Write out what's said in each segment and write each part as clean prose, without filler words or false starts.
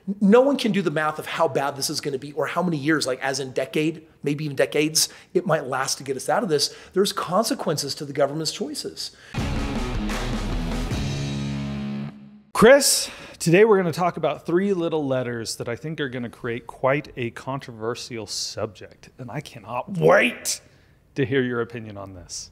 No one can do the math of how bad this is going to be or how many years, like as in decade, maybe even decades, it might last to get us out of this. There's consequences to the government's choices. Kris, today we're going to talk about 3 little letters that I think are going to create quite a controversial subject. And I cannot wait to hear your opinion on this.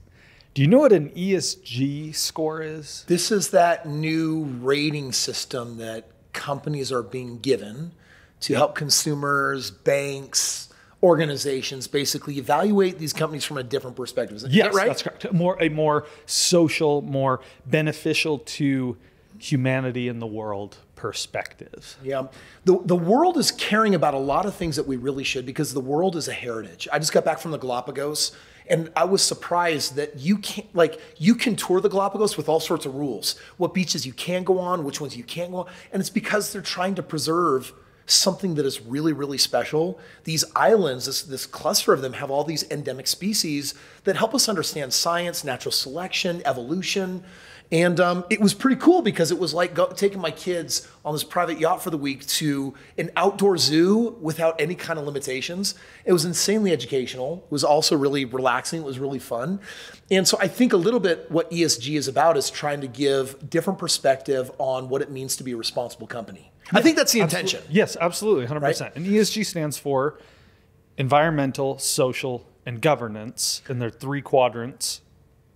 Do you know what an ESG score is? This is that new rating system that companies are being given to help consumers, banks, organizations basically evaluate these companies from a different perspective. Is Yes, that right? That's correct. A more social, more beneficial to humanity in the world perspective. Yeah. The world is caring about a lot of things that we really should, because the world is a heritage. I just got back from the Galapagos, and I was surprised that you can tour the Galapagos with all sorts of rules. What beaches you can go on, which ones you can't go on. And it's because they're trying to preserve something that is really, really special. These islands, this cluster of them, have all these endemic species that help us understand science, natural selection, evolution. And it was pretty cool because it was like taking my kids on this private yacht for the week to an outdoor zoo without any kind of limitations. It was insanely educational. It was also really relaxing. It was really fun. And so I think a little bit what ESG is about is trying to give different perspective on what it means to be a responsible company. Yeah, I think that's the intention. Absolutely. Yes, absolutely, 100%. Right? And ESG stands for environmental, social, and governance. And there are 3 quadrants,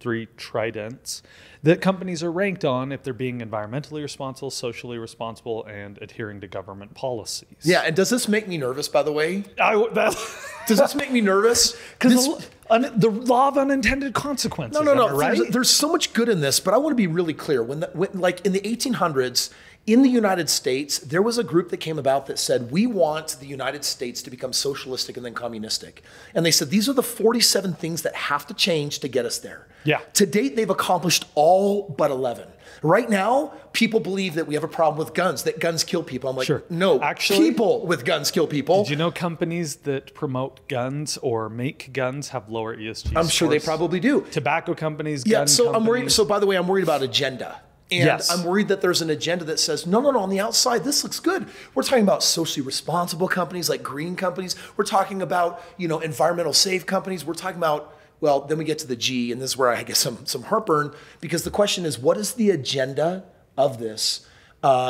3 tridents that companies are ranked on if they're being environmentally responsible, socially responsible, and adhering to government policies. Yeah, and does this make me nervous, by the way? Does this make me nervous? Because the law of unintended consequences. No. Right? There's so much good in this, but I want to be really clear. When like in the 1800s, in the United States, there was a group that came about that said, we want the United States to become socialistic and then communistic. And they said, these are the 47 things that have to change to get us there. Yeah. To date, they've accomplished all but 11. Right now, people believe that we have a problem with guns, that guns kill people. I'm like, sure. No, actually, people with guns kill people. Did you know companies that promote guns or make guns have lower ESG scores? I'm sure they probably do. Tobacco companies, gun companies. I'm worried. So by the way, I'm worried about agenda. And yes. I'm worried that there's an agenda that says, no, on the outside, this looks good. We're talking about socially responsible companies like green companies. We're talking about, environmental safe companies. We're talking about, well, then we get to the G, and this is where I get some heartburn, because the question is, what is the agenda of this?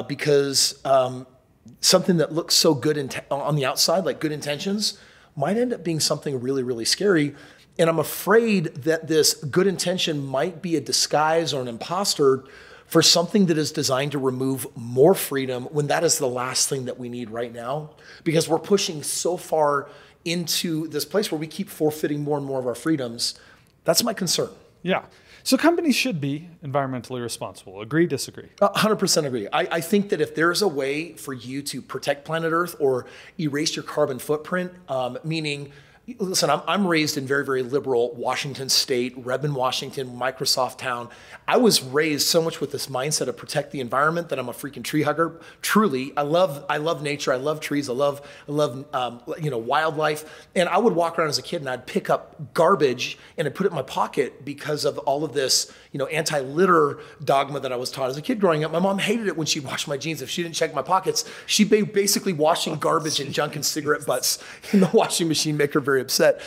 Because something that looks so good on the outside, like good intentions, might end up being something really, really scary. And I'm afraid that this good intention might be a disguise or an imposter for something that is designed to remove more freedom, when that is the last thing that we need right now, because we're pushing so far into this place where we keep forfeiting more and more of our freedoms. That's my concern. Yeah. So companies should be environmentally responsible. Agree, disagree? 100% agree. I think that if there's a way for you to protect planet Earth or erase your carbon footprint, meaning, listen, I'm raised in very, very liberal Washington State, Redmond, Washington, Microsoft town. I was raised so much with this mindset of protect the environment that I'm a freaking tree hugger. Truly, I love nature. I love trees. I love wildlife. And I would walk around as a kid and I'd pick up garbage and I'd put it in my pocket because of all of this, anti-litter dogma that I was taught as a kid growing up. My mom hated it when she'd wash my jeans. If she didn't check my pockets, she'd be basically washing garbage and junk and cigarette butts in the washing machine, make her very upset.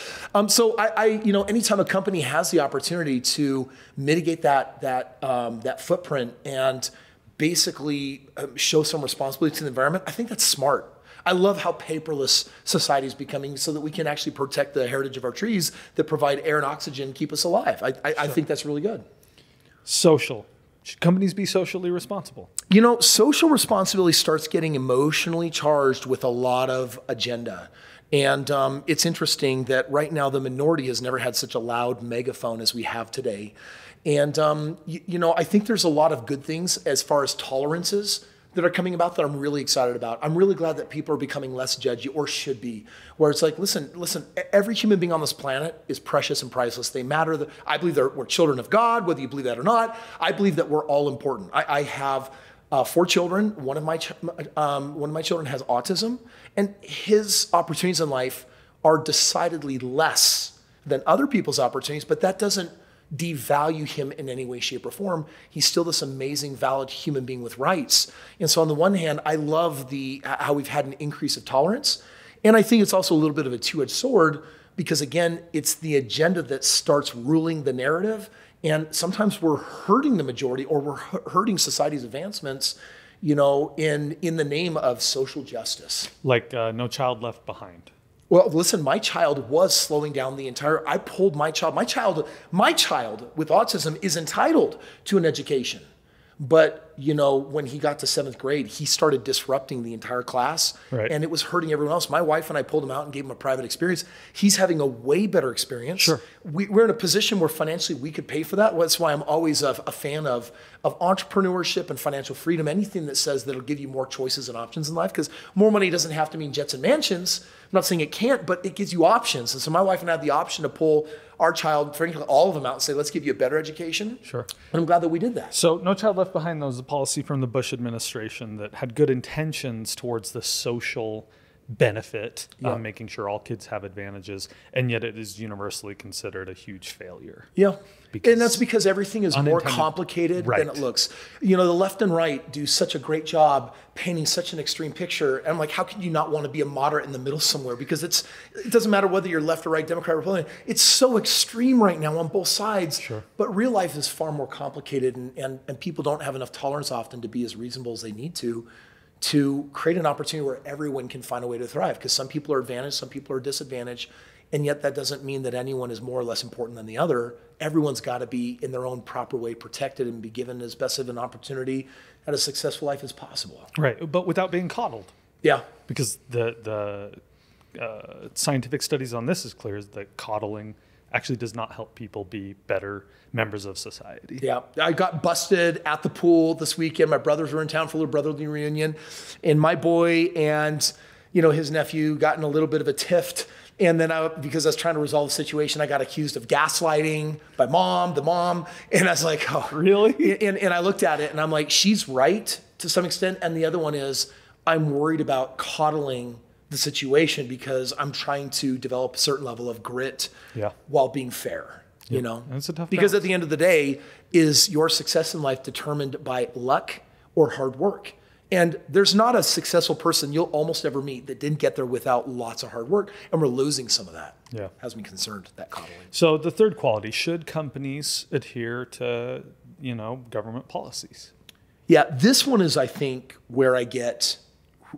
So anytime a company has the opportunity to mitigate that footprint and basically show some responsibility to the environment, I think that's smart. I love how paperless society is becoming so that we can actually protect the heritage of our trees that provide air and oxygen, keep us alive. I think that's really good. Social. Should companies be socially responsible? Social responsibility starts getting emotionally charged with a lot of agenda. And it's interesting that right now the minority has never had such a loud megaphone as we have today. And, I think there's a lot of good things as far as tolerances that are coming about that I'm really excited about. I'm really glad that people are becoming less judgy, or should be, where it's like, listen, every human being on this planet is precious and priceless. They matter. I believe we're children of God, whether you believe that or not. I believe that we're all important. I have 4 children. One of my children has autism, and his opportunities in life are decidedly less than other people's opportunities, but that doesn't devalue him in any way, shape, or form. He's still this amazing, valid human being with rights. And so on the one hand, I love how we've had an increase of tolerance. And I think it's also a little bit of a two-edged sword because, again, it's the agenda that starts ruling the narrative. And sometimes we're hurting the majority or we're hurting society's advancements, in the name of social justice. Like No Child Left Behind. Well, listen, my child was slowing down I pulled my child with autism is entitled to an education. But, when he got to 7th grade, he started disrupting the entire class and it was hurting everyone else. My wife and I pulled him out and gave him a private experience. He's having a way better experience. Sure. We're in a position where financially we could pay for that. That's why I'm always a fan of entrepreneurship and financial freedom, anything that says that it'll give you more choices and options in life, because more money doesn't have to mean jets and mansions. I'm not saying it can't, but it gives you options. And so my wife and I had the option to pull our child, frankly, all of them out and say, let's give you a better education. Sure. And I'm glad that we did that. So No Child Left Behind, though, was a policy from the Bush administration that had good intentions towards the social benefit of making sure all kids have advantages, and yet it is universally considered a huge failure. Yeah. And that's because everything is more complicated than it looks. The left and right do such a great job painting such an extreme picture. And I'm like, how can you not want to be a moderate in the middle somewhere? Because it doesn't matter whether you're left or right, Democrat or Republican. It's so extreme right now on both sides. Sure. But real life is far more complicated, and people don't have enough tolerance often to be as reasonable as they need to create an opportunity where everyone can find a way to thrive. Because some people are advantaged, some people are disadvantaged. And yet that doesn't mean that anyone is more or less important than the other. Everyone's got to be in their own proper way protected and be given as best of an opportunity at a successful life as possible. Right, but without being coddled. Yeah. Because the scientific studies on this is clear is that coddling actually does not help people be better members of society. Yeah, I got busted at the pool this weekend. My brothers were in town for a little brotherly reunion, and my boy and his nephew got in a little bit of a tiff. And then because I was trying to resolve the situation, I got accused of gaslighting by the mom. And I was like, oh. Really? And I looked at it and I'm like, she's right to some extent. And the other one is I'm worried about coddling the situation because I'm trying to develop a certain level of grit while being fair, That's a tough because balance. At the end of the day, is your success in life determined by luck or hard work? And there's not a successful person you'll almost ever meet that didn't get there without lots of hard work. And we're losing some of that. Yeah. Has me concerned, that coddling. So the third quality, should companies adhere to, government policies? Yeah, this one is, I think, where I get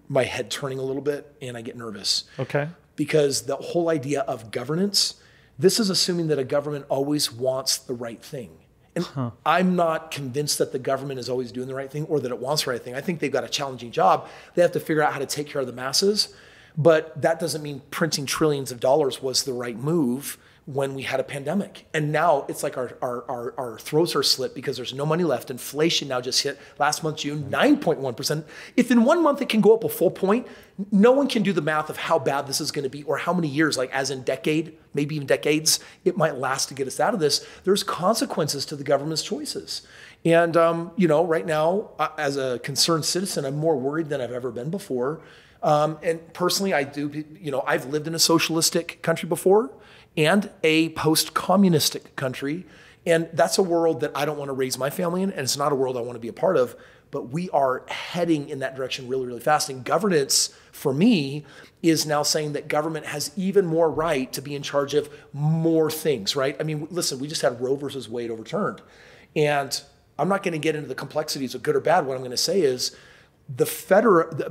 my head turning a little bit and I get nervous. Okay. Because the whole idea of governance, this is assuming that a government always wants the right thing. And I'm not convinced that the government is always doing the right thing or that it wants the right thing. I think they've got a challenging job. They have to figure out how to take care of the masses. But that doesn't mean printing trillions of dollars was the right move when we had a pandemic. And now it's like our throats are slit because there's no money left. Inflation now just hit last month, June, 9.1%. If in 1 month it can go up a full point, no one can do the math of how bad this is going to be or how many years, like as in decade, maybe even decades, it might last to get us out of this. There's consequences to the government's choices. And, right now, as a concerned citizen, I'm more worried than I've ever been before. And personally, I've lived in a socialistic country before and a post-communistic country. And that's a world that I don't want to raise my family in, and it's not a world I want to be a part of. But we are heading in that direction really, really fast. And governance, for me, is now saying that government has even more right to be in charge of more things, right? I mean, listen, we just had Roe versus Wade overturned. And I'm not going to get into the complexities of good or bad. What I'm going to say is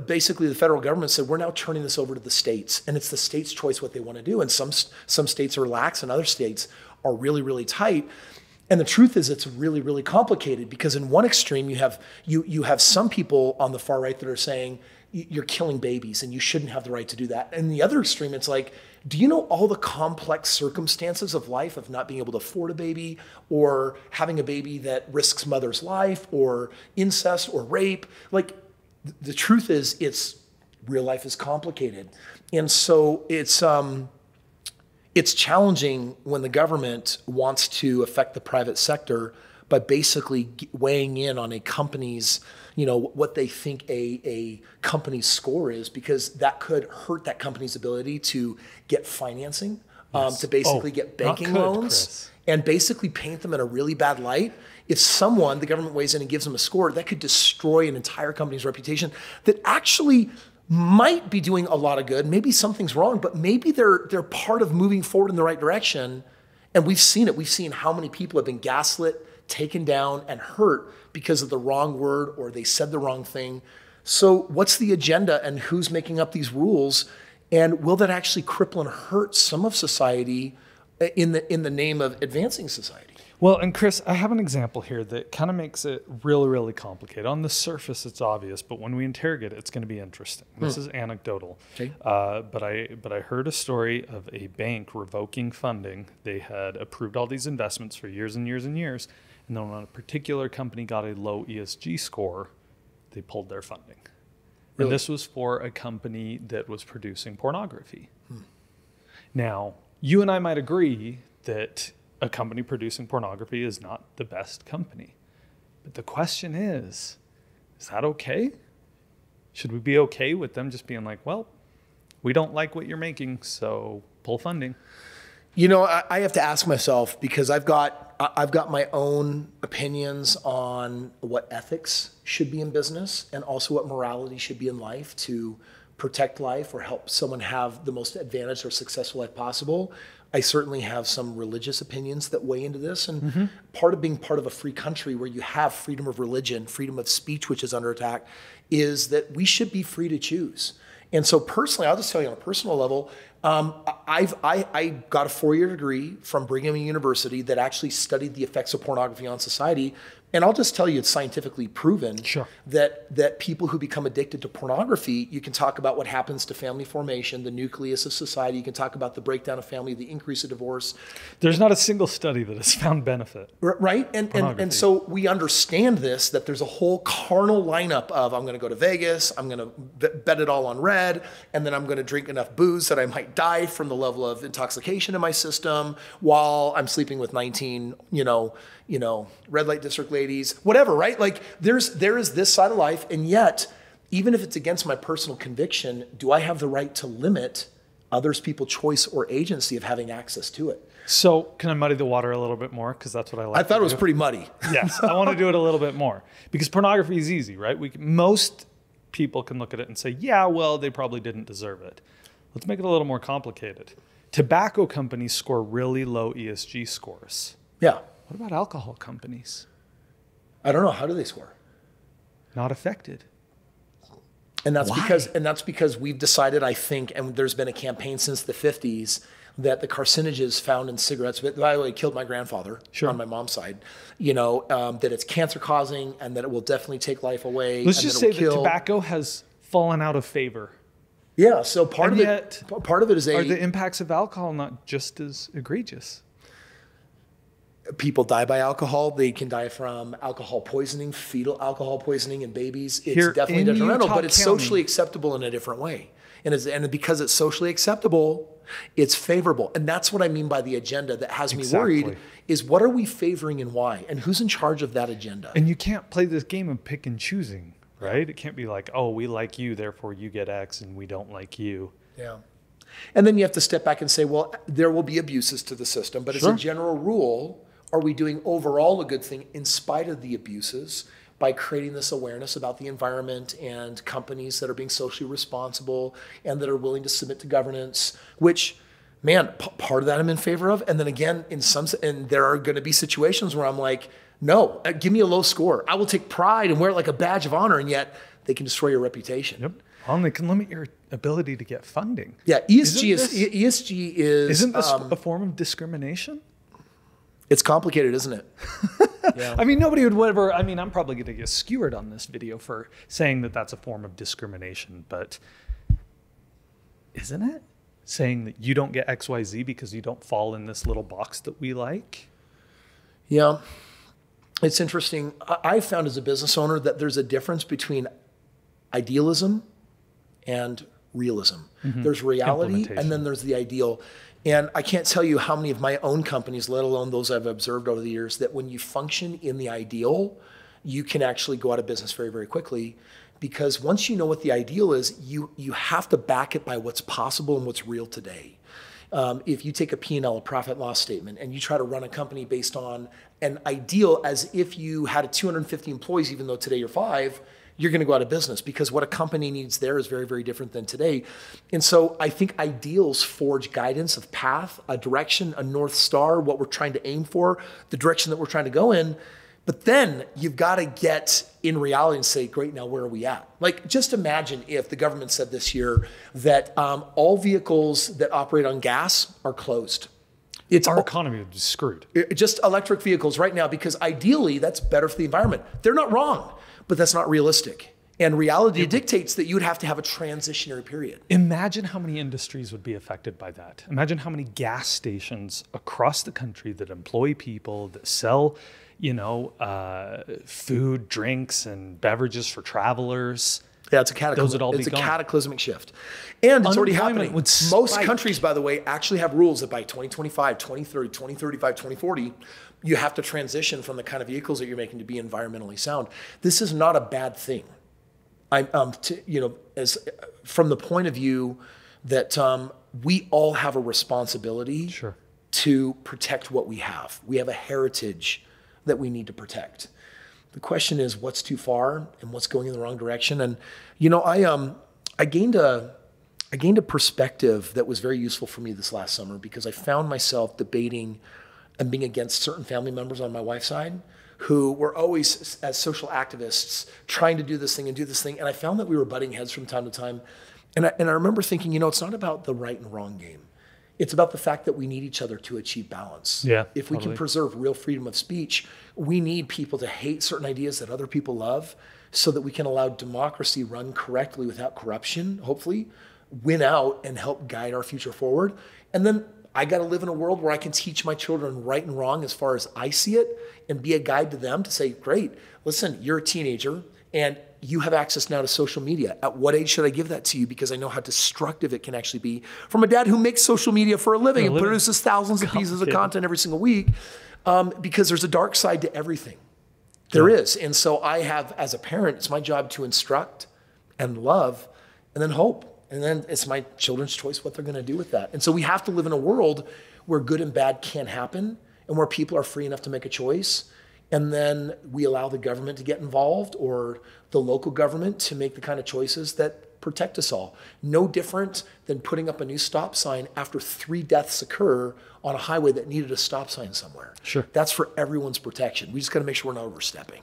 basically the federal government said, we're now turning this over to the states. And it's the state's choice what they want to do. And some states are lax and other states are really, really tight. And the truth is it's really, really complicated because in one extreme you have some people on the far right that are saying you're killing babies and you shouldn't have the right to do that. And the other extreme, it's like, do you know all the complex circumstances of life of not being able to afford a baby or having a baby that risks mother's life or incest or rape? Like the truth is real life is complicated. And so it's challenging when the government wants to affect the private sector by basically weighing in on a company's, what they think a company's score is, because that could hurt that company's ability to get financing to basically get banking loans Kris. and basically paint them in a really bad light. If the government weighs in and gives them a score, that could destroy an entire company's reputation that actually might be doing a lot of good. Maybe something's wrong, but maybe they're part of moving forward in the right direction. And we've seen it. We've seen how many people have been gaslit, taken down, and hurt because of the wrong word or they said the wrong thing. So what's the agenda and who's making up these rules? And will that actually cripple and hurt some of society in the name of advancing society? Well, and Kris, I have an example here that kind of makes it really, really complicated. On the surface, it's obvious, but when we interrogate it, it's going to be interesting. This is anecdotal. Okay. But I heard a story of a bank revoking funding. They had approved all these investments for years and years and years, and then when a particular company got a low ESG score, they pulled their funding. Really? And this was for a company that was producing pornography. Now, you and I might agree that a company producing pornography is not the best company. But the question is that okay? Should we be okay with them just being like, well, we don't like what you're making, so pull funding? You know, I have to ask myself, because I've got my own opinions on what ethics should be in business and also what morality should be in life to protect life or help someone have the most advantaged or successful life possible. I certainly have some religious opinions that weigh into this. And part of being part of a free country where you have freedom of religion, freedom of speech, which is under attack, is that we should be free to choose. And so personally, I'll just tell you on a personal level, I got a 4-year degree from Brigham Young University that actually studied the effects of pornography on society. And I'll just tell you, it's scientifically proven that people who become addicted to pornography, you can talk about what happens to family formation, the nucleus of society. You can talk about the breakdown of family, the increase of divorce. There's not a single study that has found benefit. Right? And so we understand this, that there's a whole carnal lineup of, I'm going to go to Vegas, I'm going to bet it all on red, and then I'm going to drink enough booze that I might die from the level of intoxication in my system while I'm sleeping with 19, red light district ladies, whatever, right? Like there is this side of life, and yet, even if it's against my personal conviction, do I have the right to limit others people's choice or agency of having access to it? So can I muddy the water a little bit more? Because that's what I like. I thought it was pretty muddy. Yes, I want to do it a little bit more because pornography is easy, right? Most people can look at it and say, yeah, well, they probably didn't deserve it. Let's make it a little more complicated. Tobacco companies score really low ESG scores. Yeah. What about alcohol companies? I don't know. How do they score? Not affected. And that's because we've decided, I think, and there's been a campaign since the 50s, that the carcinogens found in cigarettes, by the way, killed my grandfather on my mom's side, that it's cancer causing and that it will definitely take life away. Let's just say that tobacco has fallen out of favor. Yeah. So part of it is are the impacts of alcohol not just as egregious? People die by alcohol. They can die from alcohol poisoning, fetal alcohol poisoning in babies. It's definitely detrimental, but it's socially acceptable in a different way. And because it's socially acceptable, it's favorable. And that's what I mean by the agenda that has me worried is what are we favoring and why? And who's in charge of that agenda? And you can't play this game of pick and choosing, right? It can't be like, oh, we like you, therefore you get X and we don't like you. Yeah. And then you have to step back and say, well, there will be abuses to the system, but as a general rule, are we doing overall a good thing in spite of the abuses by creating this awareness about the environment and companies that are being socially responsible and that are willing to submit to governance, which, man, part of that I'm in favor of. And then again, and there are going to be situations where I'm like, no, give me a low score. I will take pride and wear it like a badge of honor, and yet they can destroy your reputation. Yep. And they can limit your ability to get funding. Yeah, ESG is... Isn't this a form of discrimination? It's complicated, isn't it? Yeah. I mean, nobody would ever, I'm probably going to get skewered on this video for saying that that's a form of discrimination, but isn't it? Saying that you don't get XYZ because you don't fall in this little box that we like? Yeah. It's interesting. I found as a business owner that there's a difference between idealism and realism. There's reality and then there's the ideal. And I can't tell you how many of my own companies, let alone those I've observed over the years, that when you function in the ideal, you can actually go out of business very, very quickly. Because once you know what the ideal is, you have to back it by what's possible and what's real today. if you take a P&L, a profit loss statement, and you try to run a company based on an ideal as if you had 250 employees, even though today you're 5, you're going to go out of business, because what a company needs there is very, very different than today. And so I think ideals forge guidance of path, a direction, a North Star, what we're trying to aim for, the direction that we're trying to go in. But then you've got to get in reality and say, great, now where are we at? Like, just imagine if the government said this year that all vehicles that operate on gas are closed. Our economy would be screwed. Just electric vehicles right now, because ideally that's better for the environment. They're not wrong, but that's not realistic. And reality dictates that you would have to have a transitionary period. Imagine how many industries would be affected by that. Imagine how many gas stations across the country that employ people, that sell, food, drinks, and beverages for travelers. Yeah, it's a cataclysmic shift. And it's already happening. Most countries, by the way, actually have rules that by 2025, 2030, 2035, 2040, you have to transition from the kind of vehicles that you're making to be environmentally sound. This is not a bad thing. As from the point of view that we all have a responsibility to protect what we have. We have a heritage that we need to protect. The question is, what's too far and what's going in the wrong direction? And I gained a perspective that was very useful for me this last summer, because I found myself debating and being against certain family members on my wife's side who were always, as social activists, trying to do this thing and do this thing. And I found that we were butting heads from time to time. And I remember thinking, it's not about the right and wrong game. It's about the fact that we need each other to achieve balance. Yeah, if we can preserve real freedom of speech, we need people to hate certain ideas that other people love, so that we can allow democracy run correctly without corruption, hopefully, win out and help guide our future forward. And then I got to live in a world where I can teach my children right and wrong as far as I see it, and be a guide to them to say, great, listen, you're a teenager and you have access now to social media. At what age should I give that to you? Because I know how destructive it can actually be, from a dad who makes social media for a living and produces thousands of pieces of content every single week, because there's a dark side to everything. There is. And so I have, as a parent, it's my job to instruct and love and then hope. And then it's my children's choice what they're going to do with that. And so we have to live in a world where good and bad can happen, and where people are free enough to make a choice. And then we allow the government to get involved, or the local government to make the kind of choices that protect us all. No different than putting up a new stop sign after 3 deaths occur on a highway that needed a stop sign somewhere. Sure. That's for everyone's protection. We just got to make sure we're not overstepping.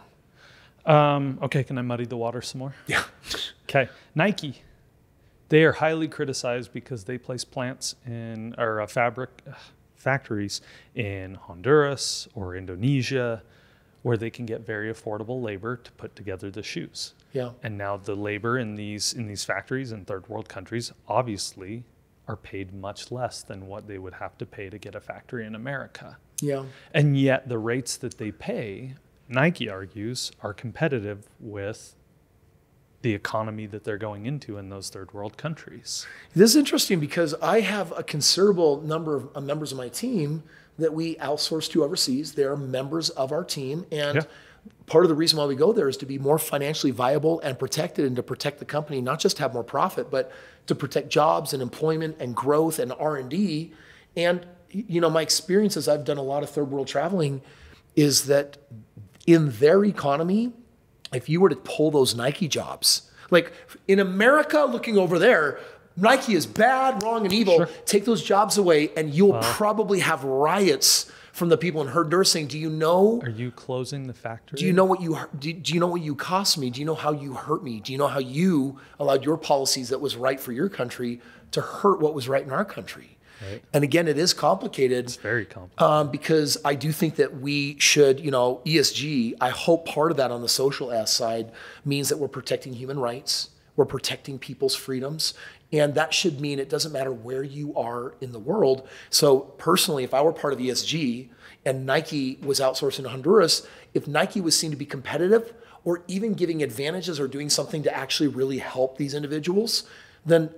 Okay, can I muddy the water some more? Yeah. Okay, Nike. They are highly criticized because they place plants in, or factories in Honduras or Indonesia, where they can get very affordable labor to put together the shoes. Yeah. And now the labor in these factories in third world countries obviously are paid much less than what they would have to pay to get a factory in America. Yeah. And yet the rates that they pay, Nike argues, are competitive with the economy that they're going into in those third world countries. This is interesting, because I have a considerable number of members of my team that we outsource to overseas. They're members of our team. And part of the reason why we go there is to be more financially viable and protected, and to protect the company, not just to have more profit, but to protect jobs and employment and growth and R&D. And, my experience, as I've done a lot of third world traveling, is that in their economy, if you were to pull those Nike jobs, like in America, looking over there, Nike is bad, wrong, and evil. Sure. Take those jobs away, and you'll probably have riots from the people in Honduras saying, "Do you know? Are you closing the factory? Do you know what you cost me? Do you know how you hurt me? Do you know how you allowed your policies that was right for your country to hurt what was right in our country?" Right. And again, it is complicated. It's very complicated. Because I do think that we should, ESG, I hope part of that on the social S side means that we're protecting human rights, we're protecting people's freedoms, and that should mean it doesn't matter where you are in the world. So personally, if I were part of ESG and Nike was outsourcing to Honduras, if Nike was seen to be competitive or even giving advantages or doing something to actually really help these individuals, then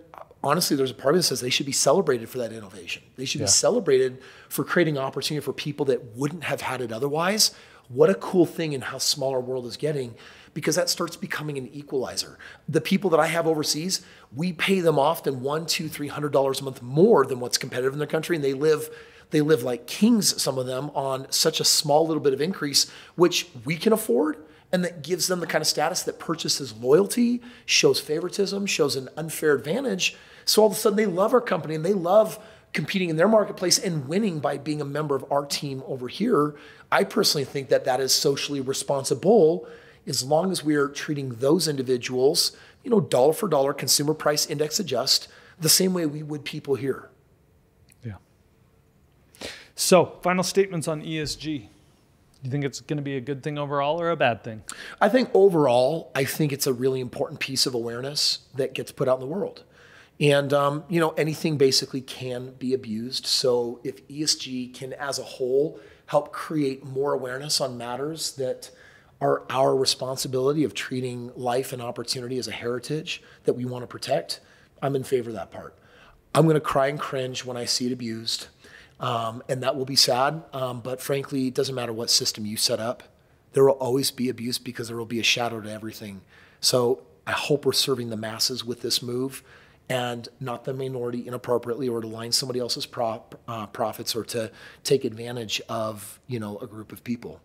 honestly, there's a part of me that says they should be celebrated for that innovation. They should be celebrated for creating opportunity for people that wouldn't have had it otherwise. What a cool thing in how small our world is getting. because that starts becoming an equalizer. The people that I have overseas, we pay them often $100, $200, $300 a month more than what's competitive in their country, and they live like kings, some of them, on such a small little bit of increase, which we can afford, and that gives them the kind of status that purchases loyalty, shows favoritism, shows an unfair advantage. So all of a sudden they love our company and they love competing in their marketplace and winning by being a member of our team over here. I personally think that that is socially responsible as long as we are treating those individuals, dollar for dollar, consumer price index adjust, the same way we would people here. Yeah. So, final statements on ESG. Do you think it's going to be a good thing overall or a bad thing? I think overall, it's a really important piece of awareness that gets put out in the world. And, anything basically can be abused. So if ESG can, as a whole, help create more awareness on matters that are our responsibility of treating life and opportunity as a heritage that we want to protect, I'm in favor of that part. I'm going to cry and cringe when I see it abused. And that will be sad. But frankly, it doesn't matter what system you set up. There will always be abuse because there will be a shadow to everything. So I hope we're serving the masses with this move, and not the minority inappropriately, or to line somebody else's profits, or to take advantage of, a group of people.